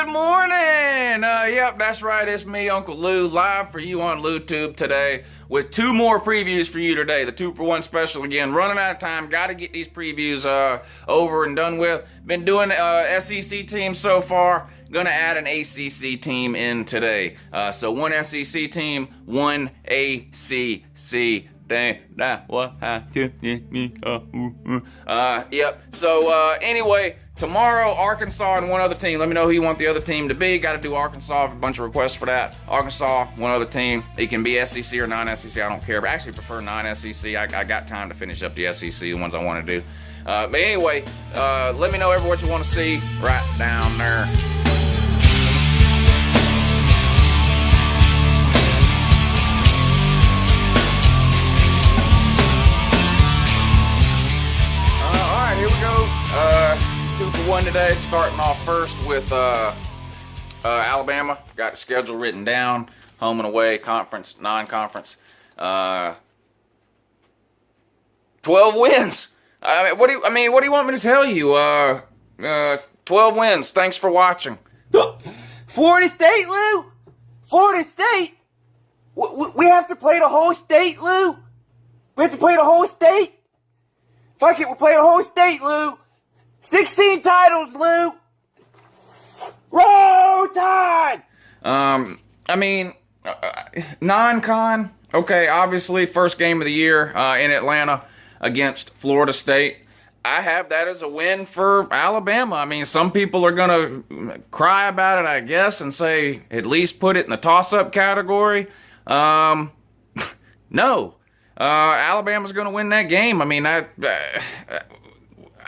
Good morning! Yep, that's right. It's me, Uncle Lou, live for you on LouTube today with two more previews for you today. The 2-for-1 special again. Running out of time. Got to get these previews over and done with. Been doing SEC teams so far. Gonna add an ACC team in today. So one SEC team, one ACC. Yep. So anyway, tomorrow Arkansas and one other team. Let me know who you want the other team to be. Got to do Arkansas. A bunch of requests for that. Arkansas, one other team. It can be SEC or non-SEC. I don't care. But I actually prefer non-SEC. I got time to finish up the SEC, the ones I want to do. But anyway, let me know what you want to see right down there. Here we go. 2-for-1 today. Starting off first with Alabama. Got the schedule written down. Home and away, conference, non-conference. 12 wins. What do you want me to tell you? 12 wins. Thanks for watching. Florida State, Lou. Florida State. We have to play the whole state, Lou. We have to play the whole state. Fuck it, we're playing the whole state, Lou. 16 titles, Lou. Roll Tide! Non-con. Okay, obviously, first game of the year in Atlanta against Florida State. I have that as a win for Alabama. I mean, some people are going to cry about it, I guess, and say at least put it in the toss-up category. No. Alabama's going to win that game. I mean, I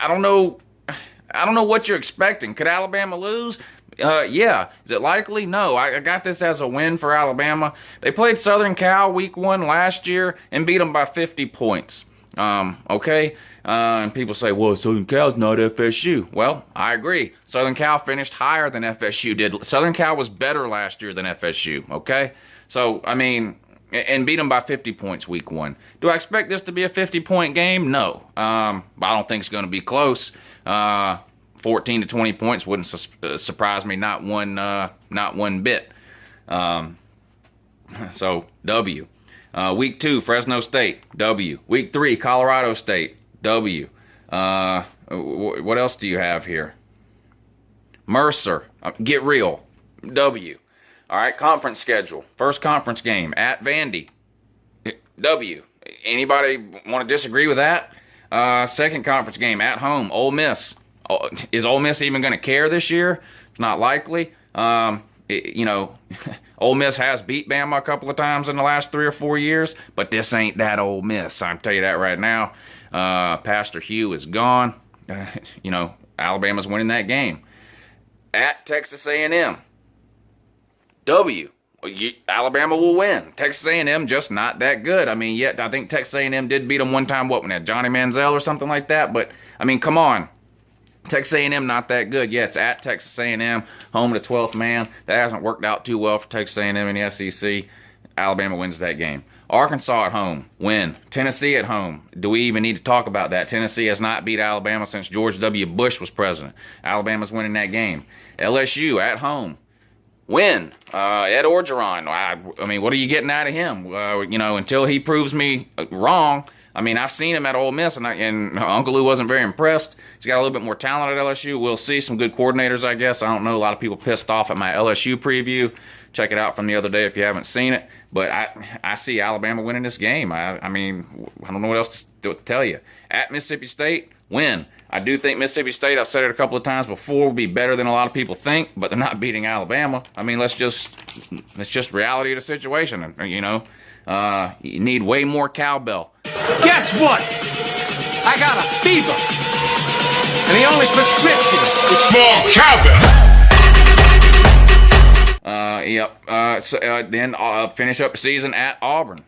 don't know. I don't know what you're expecting. Could Alabama lose? Yeah. Is it likely? No. I got this as a win for Alabama. They played Southern Cal week 1 last year and beat them by 50 points. Okay. And people say, well, Southern Cal's not FSU. Well, I agree. Southern Cal finished higher than FSU did. Southern Cal was better last year than FSU. Okay. So, I mean, and beat them by 50 points week 1. Do I expect this to be a 50-point game? No. I don't think it's going to be close. 14 to 20 points wouldn't surprise me, not one bit. So, W. Week 2, Fresno State, W. Week 3, Colorado State, W. What else do you have here? Mercer, get real, W. All right, conference schedule. First conference game at Vandy. W. Anybody want to disagree with that? Second conference game at home, Ole Miss. Is Ole Miss even going to care this year? It's not likely. Ole Miss has beat Bama a couple of times in the last 3 or 4 years, but this ain't that Ole Miss. I'll tell you that right now. Pastor Hugh is gone. Alabama's winning that game. At Texas A&M. W. Alabama will win. Texas A&M just not that good. I mean, yet I think Texas A&M did beat them one time. When they had Johnny Manziel or something like that. But I mean, come on, Texas A&M not that good. Yeah, it's at Texas A&M, home of the 12th man. That hasn't worked out too well for Texas A&M in the SEC. Alabama wins that game. Arkansas at home, win. Tennessee at home. Do we even need to talk about that? Tennessee has not beat Alabama since George W. Bush was president. Alabama's winning that game. LSU at home. Win. Ed Orgeron. I mean, what are you getting out of him? Until he proves me wrong. I mean, I've seen him at Ole Miss, and Uncle Lou wasn't very impressed. He's got a little bit more talent at LSU. We'll see. Some good coordinators, I guess. I don't know. A lot of people pissed off at my LSU preview. Check it out from the other day if you haven't seen it. But I see Alabama winning this game. I mean, I don't know what else to tell you. At Mississippi State, win. I do think Mississippi State, I've said it a couple of times before, will be better than a lot of people think, but they're not beating Alabama. I mean, it's just reality of the situation. You need way more cowbell. Guess what? I got a fever, and the only prescription is more cowbell. Then finish up the season at Auburn.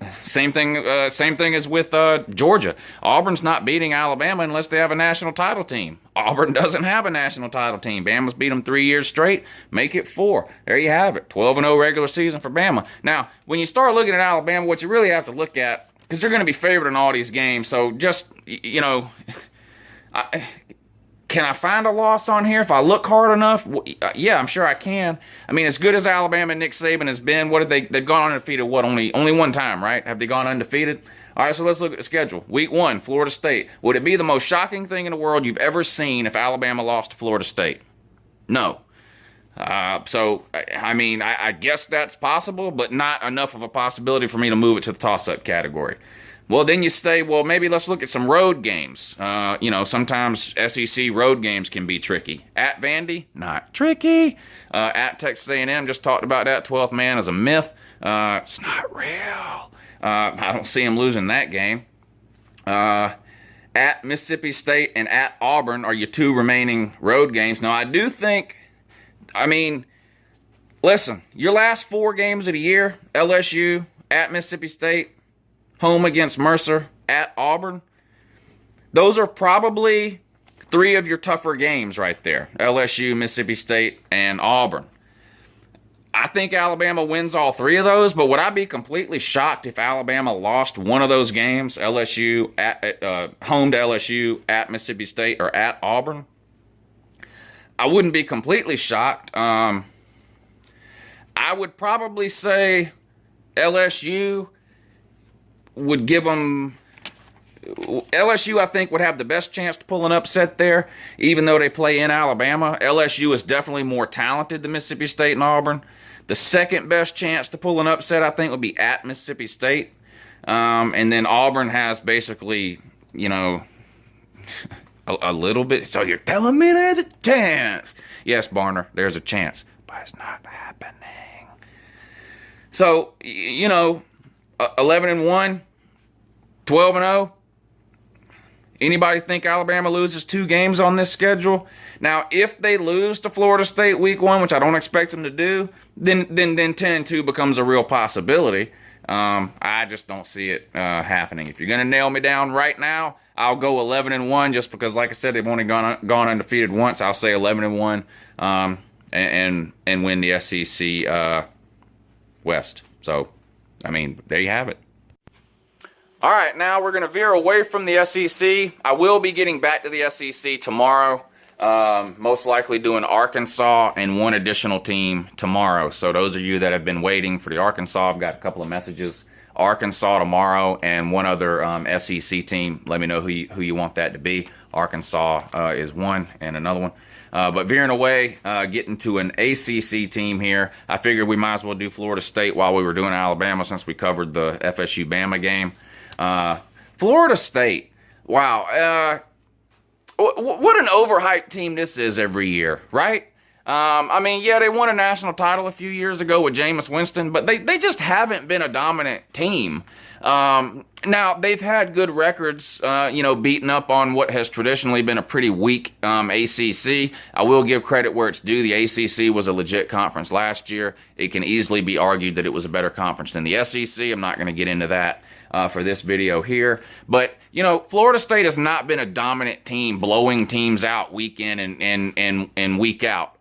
Same thing as with Georgia. Auburn's not beating Alabama unless they have a national title team. Auburn doesn't have a national title team. Bama's beat them 3 years straight. Make it 4. There you have it. 12-0 regular season for Bama. Now, when you start looking at Alabama, what you really have to look at, because they're going to be favored in all these games, so just, Can I find a loss on here if I look hard enough? Yeah, I'm sure I can. I mean, as good as Alabama and Nick Saban has been, what have they've gone undefeated, what, only one time, right? Have they gone undefeated? All right, so let's look at the schedule. Week 1, Florida State. Would it be the most shocking thing in the world you've ever seen if Alabama lost to Florida State? No. So, I mean, I guess that's possible, but not enough of a possibility for me to move it to the toss-up category. Well, then you say, well, maybe let's look at some road games. Sometimes SEC road games can be tricky. At Vandy, not tricky. At Texas A&M, just talked about that. 12th man is a myth. It's not real. I don't see them losing that game. At Mississippi State and at Auburn are your 2 remaining road games. Now, I do think, listen, your last 4 games of the year, LSU, at Mississippi State, home against Mercer, at Auburn, those are probably 3 of your tougher games right there. LSU, Mississippi State, and Auburn. I think Alabama wins all 3 of those, but would I be completely shocked if Alabama lost one of those games, LSU, home to LSU, at Mississippi State, or at Auburn? I wouldn't be completely shocked. I would probably say LSU would give them... LSU, I think, would have the best chance to pull an upset there, even though they play in Alabama. LSU is definitely more talented than Mississippi State and Auburn. The second best chance to pull an upset, I think, would be at Mississippi State. And then Auburn has basically, a little bit. So you're telling me there's a chance? Yes, Barner, there's a chance, but it's not happening. So, 11-1, 12-0. Anybody think Alabama loses 2 games on this schedule? Now, if they lose to Florida State week 1, which I don't expect them to do, then 10-2 becomes a real possibility. I just don't see it happening. If you're going to nail me down right now, I'll go 11-1 just because, like I said, they've only gone undefeated once. I'll say 11-1 and win the SEC West. So, there you have it. All right, now we're going to veer away from the SEC. I will be getting back to the SEC tomorrow, most likely doing Arkansas and 1 additional team tomorrow. So those of you that have been waiting for the Arkansas, I've got a couple of messages. Arkansas tomorrow and 1 other SEC team. Let me know who you want that to be. Arkansas is 1 and another one. But veering away, getting to an ACC team here. I figured we might as well do Florida State while we were doing Alabama since we covered the FSU-Bama game. Florida State, wow, what an overhyped team this is every year, right? Yeah, they won a national title a few years ago with Jameis Winston, but they just haven't been a dominant team. Now, they've had good records, beating up on what has traditionally been a pretty weak ACC. I will give credit where it's due. The ACC was a legit conference last year. It can easily be argued that it was a better conference than the SEC. I'm not going to get into that for this video here. But, Florida State has not been a dominant team, blowing teams out week in and week out.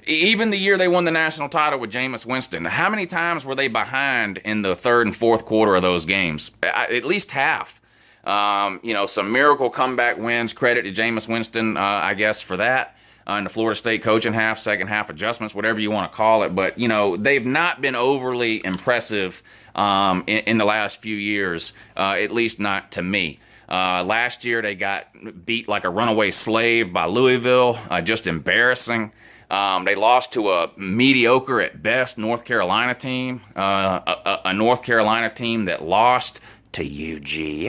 Even the year they won the national title with Jameis Winston, how many times were they behind in the 3rd and 4th quarter of those games? At least half. Some miracle comeback wins. Credit to Jameis Winston, I guess, for that. And the Florida State coaching half, second half adjustments, whatever you want to call it. But, they've not been overly impressive in the last few years, at least not to me. Last year, they got beat like a runaway slave by Louisville, just embarrassing. They lost to a mediocre at best North Carolina team, a North Carolina team that lost to UGA.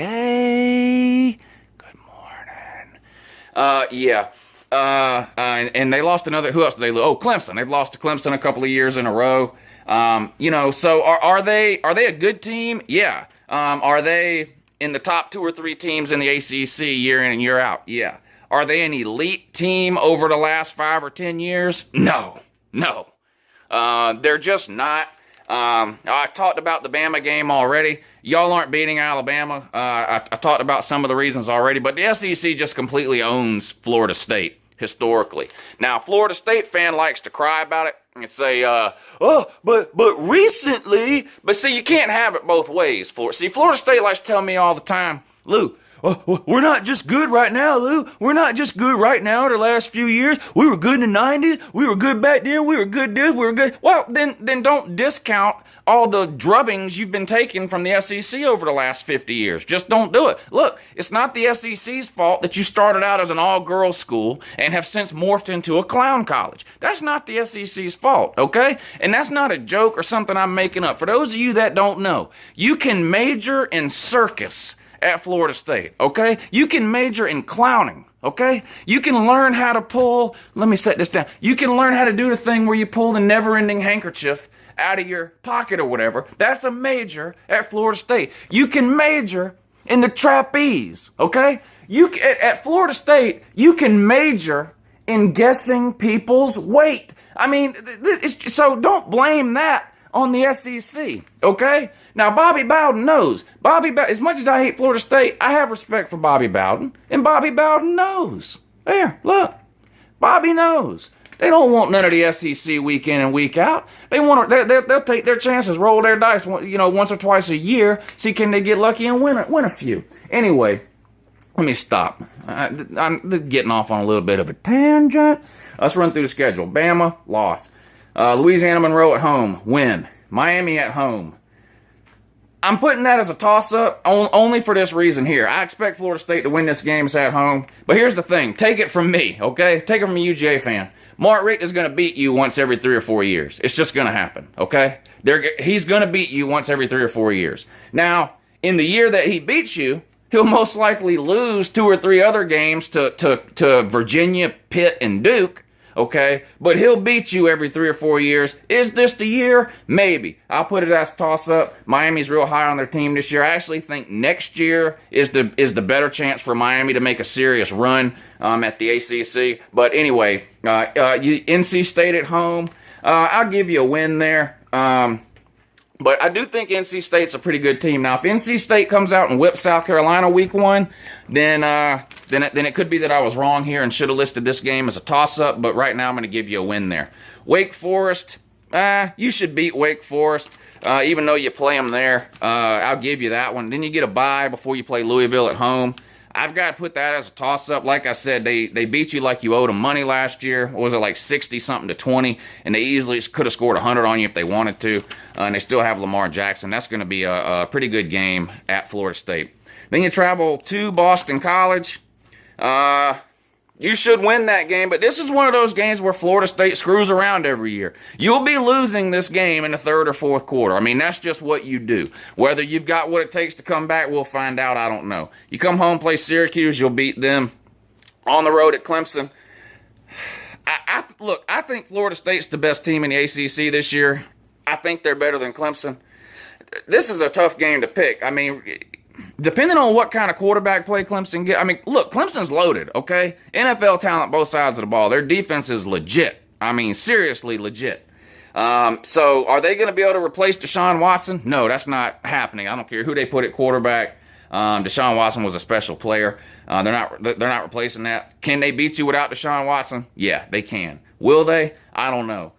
Good morning. And they lost another. Who else did they lose? Oh, Clemson. They've lost to Clemson a couple of years in a row. So are they a good team? Yeah. Are they in the top 2 or 3 teams in the ACC year in and year out? Yeah. Are they an elite team over the last 5 or 10 years? No. They're just not. I talked about the Bama game already. Y'all aren't beating Alabama. I talked about some of the reasons already, but the SEC just completely owns Florida State historically. Now, Florida State fan likes to cry about it and say, but recently. But see, you can't have it both ways. Florida State likes to tell me all the time, Lou, we're not just good right now, Lou. We're not just good right now the last few years. We were good in the 90s. We were good back then. We were good this. We were good. Well, then don't discount all the drubbings you've been taking from the SEC over the last 50 years. Just don't do it. Look, it's not the SEC's fault that you started out as an all-girls school and have since morphed into a clown college. That's not the SEC's fault, okay? And that's not a joke or something I'm making up. For those of you that don't know, you can major in circus at Florida State, okay? You can major in clowning, okay? You can learn how to pull, let me set this down. You can learn how to do the thing where you pull the never-ending handkerchief out of your pocket or whatever. That's a major at Florida State. You can major in the trapeze, okay? At Florida State, you can major in guessing people's weight. I mean, so don't blame that on the SEC, okay? Now, Bobby Bowden knows. As much as I hate Florida State, I have respect for Bobby Bowden, and Bobby Bowden knows. There, look. Bobby knows. They don't want none of the SEC week in and week out. They'll take their chances, roll their dice, once or twice a year, see can they get lucky and win a few. Anyway, let me stop. I'm getting off on a little bit of a tangent. Let's run through the schedule. Bama, loss. Louisiana Monroe at home, win. Miami at home. I'm putting that as a toss-up only for this reason here. I expect Florida State to win this game. It's at home. But here's the thing. Take it from me, okay? Take it from a UGA fan. Mark Richt is going to beat you once every 3 or 4 years. It's just going to happen, okay? He's going to beat you once every 3 or 4 years. Now, in the year that he beats you, he'll most likely lose 2 or 3 other games to Virginia, Pitt, and Duke, okay? But he'll beat you every 3 or 4 years. Is this the year? Maybe. I'll put it as a toss-up. Miami's real high on their team this year. I actually think next year is the better chance for Miami to make a serious run at the ACC. But anyway, NC State at home. I'll give you a win there. But I do think NC State's a pretty good team. Now, if NC State comes out and whips South Carolina week 1, then it could be that I was wrong here and should have listed this game as a toss-up. But right now, I'm going to give you a win there. Wake Forest, you should beat Wake Forest, even though you play them there. I'll give you that one. Then you get a bye before you play Louisville at home. I've got to put that as a toss-up. Like I said, they beat you like you owed them money last year. What was it, like 60-something to 20? And they easily could have scored 100 on you if they wanted to. And they still have Lamar Jackson. That's going to be a pretty good game at Florida State. Then you travel to Boston College. You should win that game, but this is one of those games where Florida State screws around every year. You'll be losing this game in the 3rd or 4th quarter. I mean, that's just what you do. Whether you've got what it takes to come back, we'll find out. I don't know. You come home, play Syracuse, you'll beat them. On the road at Clemson. Look, I think Florida State's the best team in the ACC this year. I think they're better than Clemson. This is a tough game to pick. I mean, depending on what kind of quarterback play Clemson get. I mean, look, Clemson's loaded, okay? NFL talent both sides of the ball. Their defense is legit. I mean, seriously legit. So are they going to be able to replace Deshaun Watson? No, that's not happening. I don't care who they put at quarterback. Deshaun Watson was a special player. They're not replacing that. Can they beat you without Deshaun Watson? Yeah, they can. Will they? I don't know.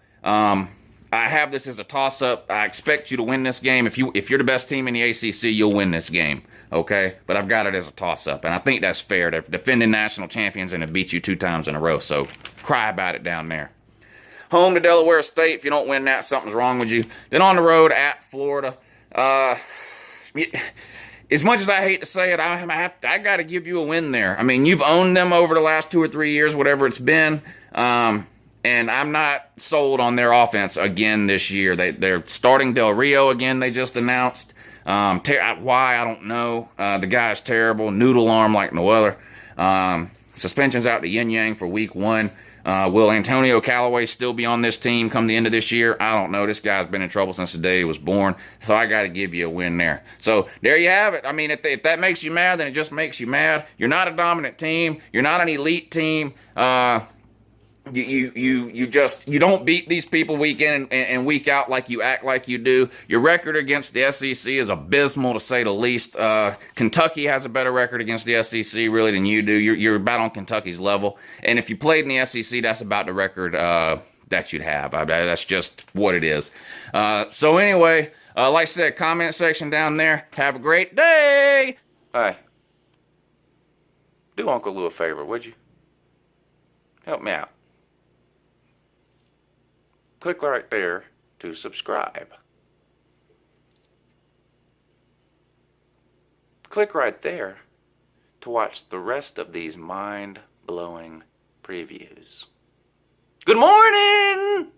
I have this as a toss-up. I expect you to win this game. If you're the best team in the ACC, you'll win this game, okay? But I've got it as a toss-up, and I think that's fair. They're defending national champions and have beat you 2 times in a row, so cry about it down there. Home to Delaware State. If you don't win that, something's wrong with you. Then on the road at Florida. As much as I hate to say it, I got to give you a win there. I mean, you've owned them over the last 2 or 3 years, whatever it's been. And I'm not sold on their offense again this year. They're starting Del Rio again, they just announced. Why, I don't know. The guy's terrible. Noodle arm like no other. Suspension's out to Yin Yang for week 1. Will Antonio Callaway still be on this team come the end of this year? I don't know. This guy's been in trouble since the day he was born. So I got to give you a win there. So there you have it. I mean, if that makes you mad, then it just makes you mad. You're not a dominant team. You're not an elite team. You don't beat these people week in and week out like you act like you do. Your record against the SEC is abysmal, to say the least. Kentucky has a better record against the SEC really than you do. You're about on Kentucky's level. And if you played in the SEC, that's about the record that you'd have. That's just what it is. So anyway, like I said, comment section down there. Have a great day. Bye. do Uncle Lou a favor, would you? Help me out. Click right there to subscribe. Click right there to watch the rest of these mind-blowing previews. Good morning!